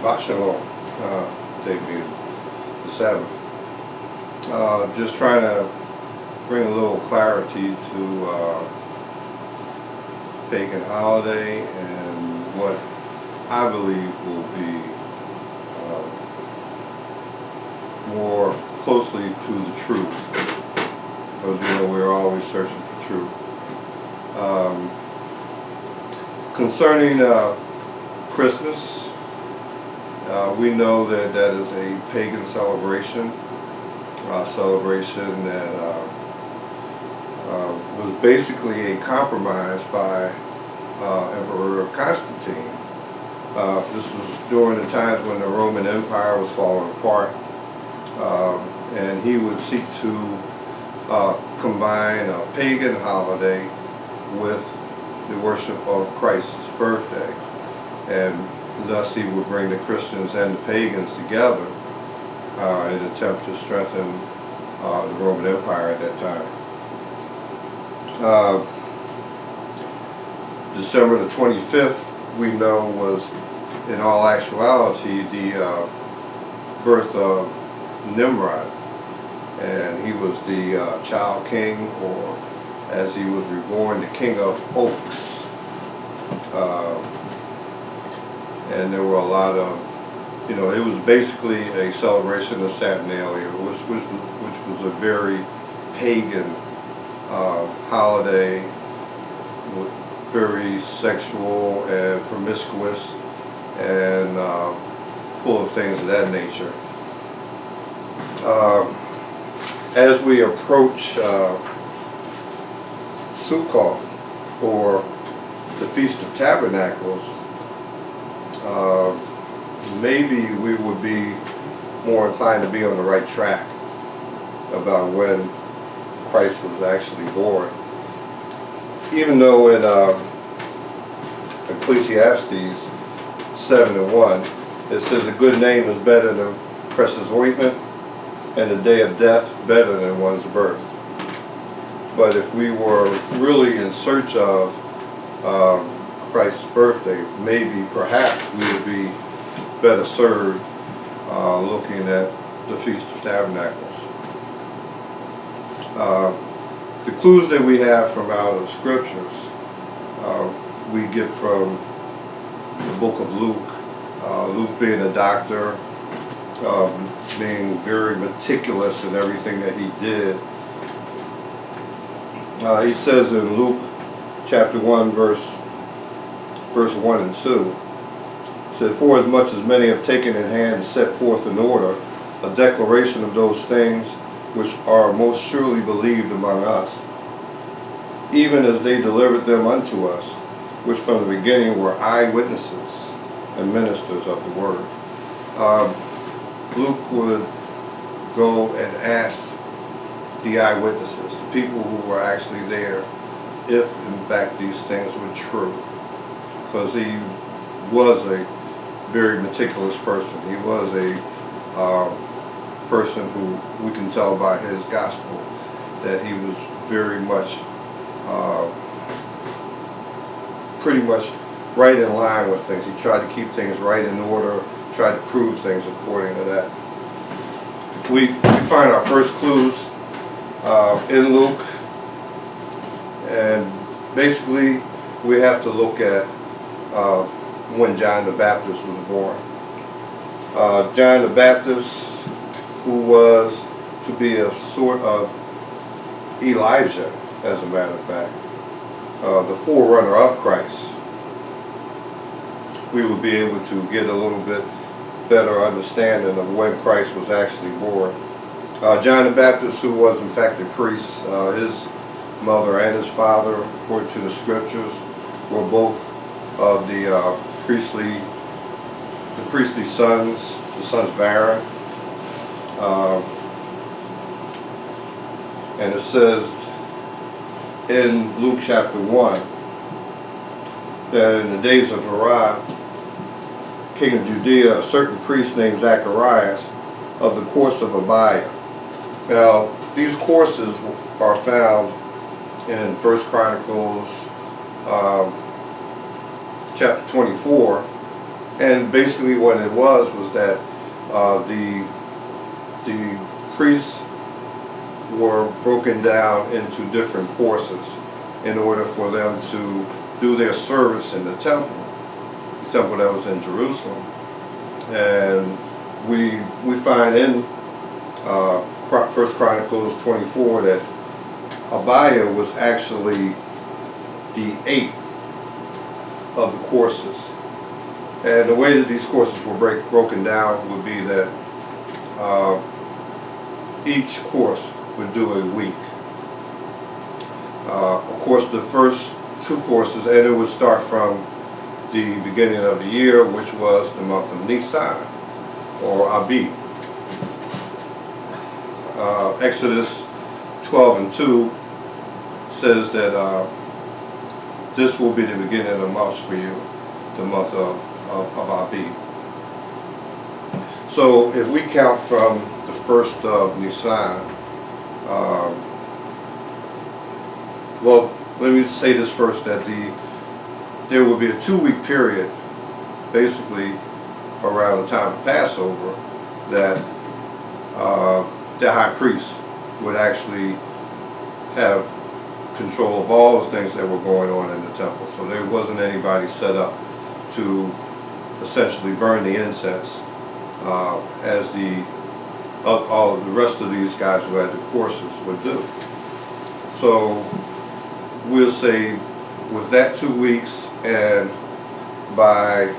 Shabbat Shalom, taking the Sabbath. Just trying to bring a little clarity to pagan holiday and what I believe will be more closely to the truth, because we're always searching for truth. Concerning Christmas, we know that that is a pagan celebration, that was basically a compromise by Emperor Constantine. This was during the times when the Roman Empire was falling apart, and he would seek to combine a pagan holiday with the worship of Christ's birthday, and thus he would bring the Christians and the pagans together in an attempt to strengthen the Roman Empire at that time. December the 25th, we know, was in all actuality the birth of Nimrod, and he was the child king, or as he was reborn, the king of oaks. And there were a lot of, it was basically a celebration of Saturnalia, which was a very pagan holiday, very sexual and promiscuous and full of things of that nature. As we approach Sukkot, or the Feast of Tabernacles, maybe we would be more inclined to be on the right track about when Christ was actually born. Even though in Ecclesiastes 7:1, it says a good name is better than precious ointment, and the day of death better than one's birth. But if we were really in search of Christ's birthday, perhaps we would be better served looking at the Feast of Tabernacles. The clues that we have from out of Scriptures, we get from the book of Luke. Luke being a doctor, being very meticulous in everything that he did. He says in Luke chapter 1, verse 1 and 2, it said, "For as much as many have taken in hand and set forth in order a declaration of those things which are most surely believed among us, even as they delivered them unto us, which from the beginning were eyewitnesses and ministers of the word." Luke would go and ask the eyewitnesses, the people who were actually there, if in fact these things were true, because he was a very meticulous person. He was a person who we can tell by his gospel that he was very much, pretty much right in line with things. He tried to keep things right in order, tried to prove things according to that. We find our first clues in Luke, and basically we have to look at when John the Baptist was born. John the Baptist, who was to be a sort of Elijah, as a matter of fact, the forerunner of Christ. We would be able to get a little bit better understanding of when Christ was actually born. John the Baptist, who was in fact a priest, his mother and his father, according to the Scriptures, were both of the priestly sons, the sons of Aaron. And it says in Luke chapter 1 that in the days of Herod, king of Judea, a certain priest named Zacharias of the course of Abiah. Now, these courses are found in 1 Chronicles chapter 24 And basically what it was that the priests were broken down into different courses in order for them to do their service in the temple that was in Jerusalem. And we find in 1 Chronicles 24 that Abiah was actually the 8th of the courses. And the way that these courses were broken down would be that each course would do a week. Of course, the first 2 courses, and it would start from the beginning of the year, which was the month of Nisan, or Abib. Exodus 12:2 says that this will be the beginning of the months for you, the month of Abib. So if we count from the first of Nisan, well, let me say this first, that there will be a 2-week period, basically around the time of Passover, that the high priest would actually have control of all the things that were going on in the temple. So there wasn't anybody set up to essentially burn the incense as all of the rest of these guys who had the courses would do. So we'll say with that 2 weeks, and by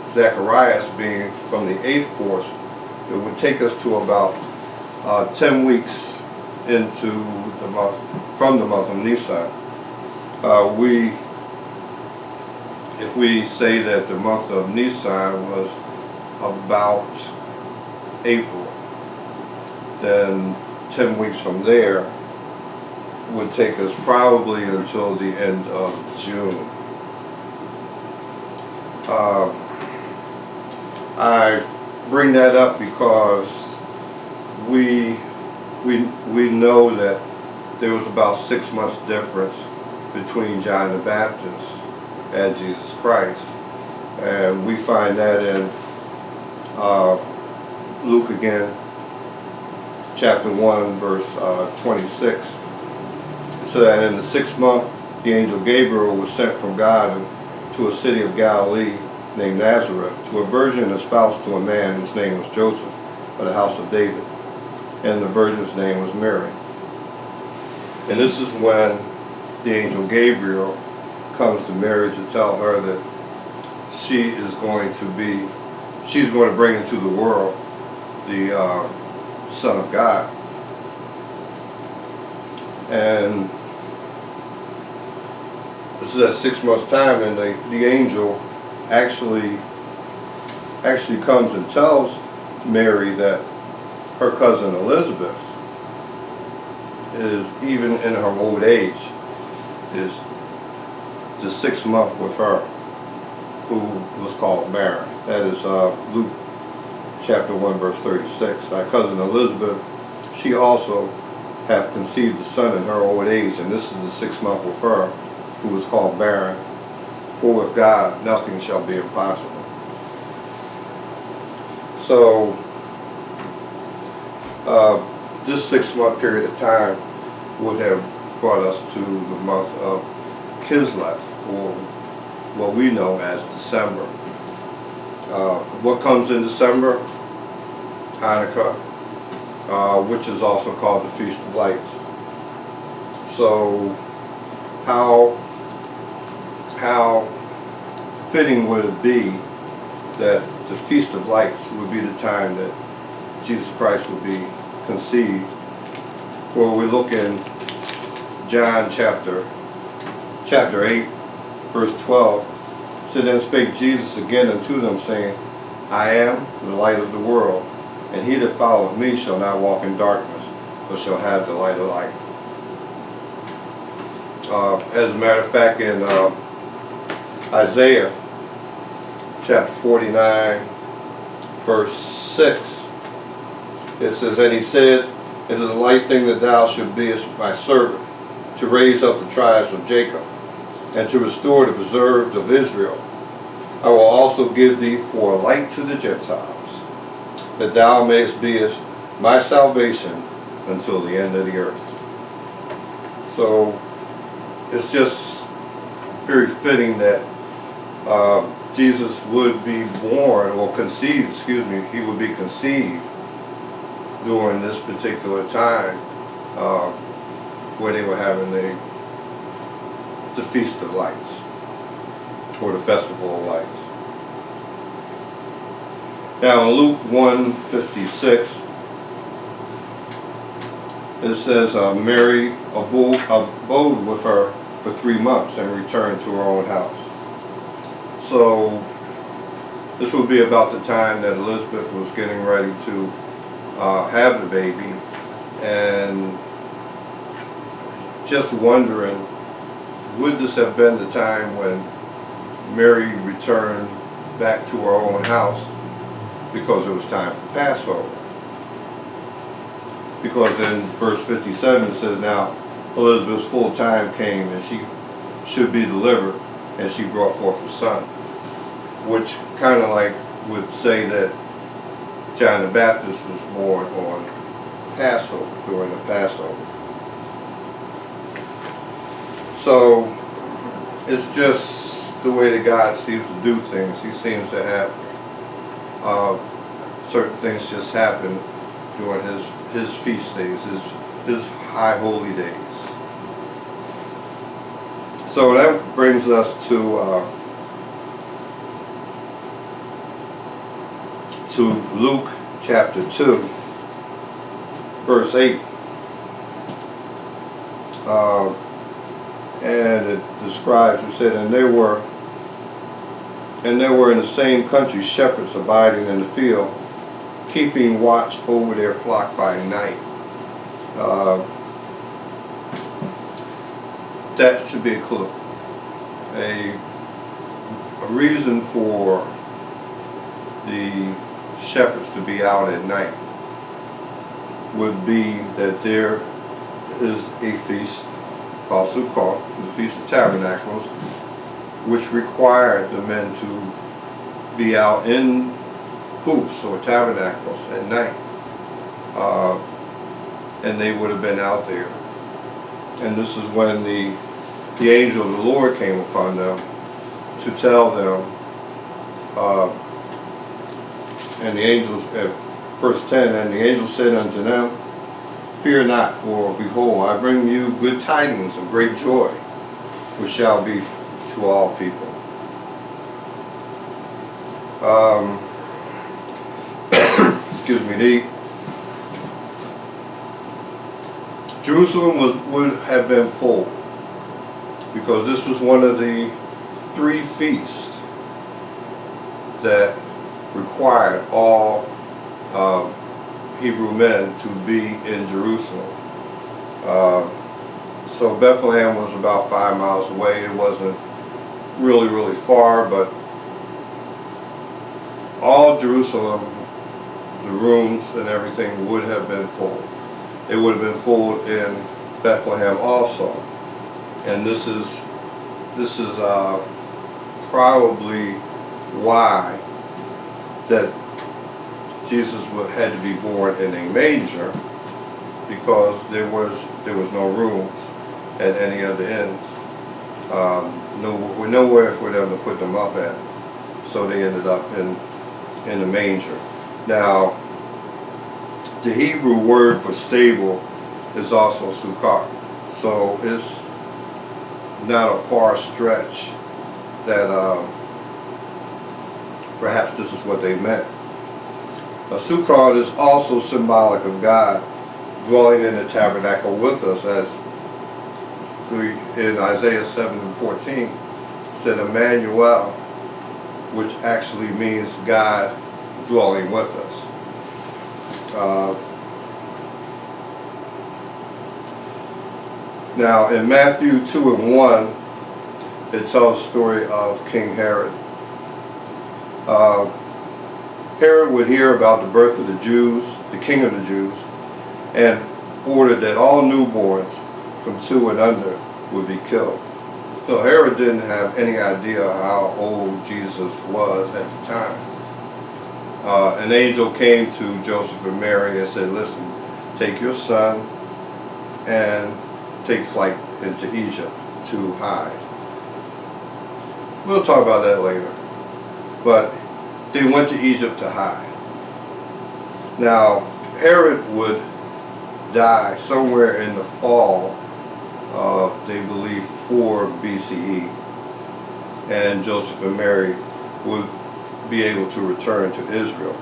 Zacharias being from the 8th course, it would take us to about 10 weeks into the month, from the month of Nisan. If we say that the month of Nisan was about April, then 10 weeks from there would take us probably until the end of June. I bring that up because we know that there was about 6 months difference between John the Baptist and Jesus Christ, and we find that in Luke again, chapter 1, verse 26. So that in the 6th month, the angel Gabriel was sent from God to a city of Galilee named Nazareth, to a virgin espoused to a man whose name was Joseph, of the house of David, and the virgin's name was Mary. And this is when the angel Gabriel comes to Mary to tell her that she's going to bring into the world the Son of God. And this is at 6 months' time, and the angel actually comes and tells Mary that her cousin Elizabeth is, even in her old age, is the 6th month with her, who was called barren. That is Luke chapter 1, verse 36. Thy cousin Elizabeth, she also hath conceived a son in her old age, and this is the 6th month with her, who was called barren. For with God nothing shall be impossible. So this 6-month period of time would have brought us to the month of Kislev, or what we know as December. What comes in December? Hanukkah, which is also called the Feast of Lights. So how fitting would it be that the Feast of Lights would be the time that Jesus Christ would be conceived? For we look in John chapter 8, verse 12. So then spake Jesus again unto them, saying, I am the light of the world, and he that followeth me shall not walk in darkness, but shall have the light of life. As a matter of fact, in Isaiah chapter 49, verse 6, it says, And he said, It is a light thing that thou should be as my servant, to raise up the tribes of Jacob, and to restore the preserved of Israel. I will also give thee for a light to the Gentiles, that thou mayest be my salvation until the end of the earth. So it's just very fitting that Jesus would be born, or conceived, he would be conceived during this particular time where they were having the Feast of Lights, or the Festival of Lights. Now in Luke 1:56, it says Mary abode with her for 3 months and returned to her own house. So this would be about the time that Elizabeth was getting ready to have the baby, and just wondering, would this have been the time when Mary returned back to her own house because it was time for Passover? Because in verse 57 it says, now Elizabeth's full time came, and she should be delivered, and she brought forth a son. Which kind of like would say that John the Baptist was born on Passover, during the Passover. So it's just the way that God seems to do things. He seems to have certain things just happen during his feast days, his high holy days. So that brings us to Luke chapter 2, verse 8. And it describes, it said, and there were in the same country shepherds abiding in the field, keeping watch over their flock by night. That should be a clue. A reason for the shepherds to be out at night would be that there is a feast called Sukkot, the Feast of Tabernacles, which required the men to be out in booths or tabernacles at night, and they would have been out there. And this is when the angel of the Lord came upon them to tell them, and the angels, at verse 10, and the angel said unto them, fear not, for behold, I bring you good tidings of great joy, which shall be to all people. Excuse me. Jerusalem would have been full, because this was one of the 3 feasts that required all Hebrew men to be in Jerusalem. So Bethlehem was about 5 miles away. It wasn't really far, but all Jerusalem, the rooms and everything, would have been full. It would have been full in Bethlehem also. And this is probably why that Jesus had to be born in a manger, because there was no rooms at any of the inns. Nowhere for them to put them up at. So they ended up in the manger. Now, the Hebrew word for stable is also sukkah. So it's not a far stretch that perhaps this is what they meant. A sukkah is also symbolic of God dwelling in the tabernacle with us, as in Isaiah 7:14 said Emmanuel, which actually means God dwelling with us. Now in Matthew 2:1, it tells the story of King Herod. Herod would hear about the birth of the Jews, the king of the Jews, and ordered that all newborns from 2 and under would be killed. So Herod didn't have any idea how old Jesus was at the time. An angel came to Joseph and Mary and said, listen, take your son and take flight into Egypt to hide. We'll talk about that later. But they went to Egypt to hide. Now, Herod would die somewhere in the fall of, they believe, 4 BCE. And Joseph and Mary would be able to return to Israel.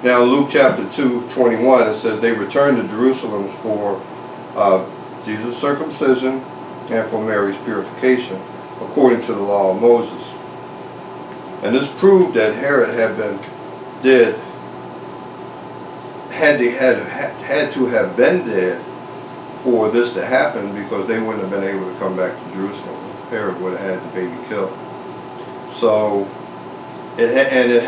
Now, in Luke chapter 2:21, it says, they returned to Jerusalem for Jesus' circumcision and for Mary's purification, according to the law of Moses. And this proved that Herod had been dead, had to have been dead for this to happen, because they wouldn't have been able to come back to Jerusalem. Herod would have had the baby killed. So, it had to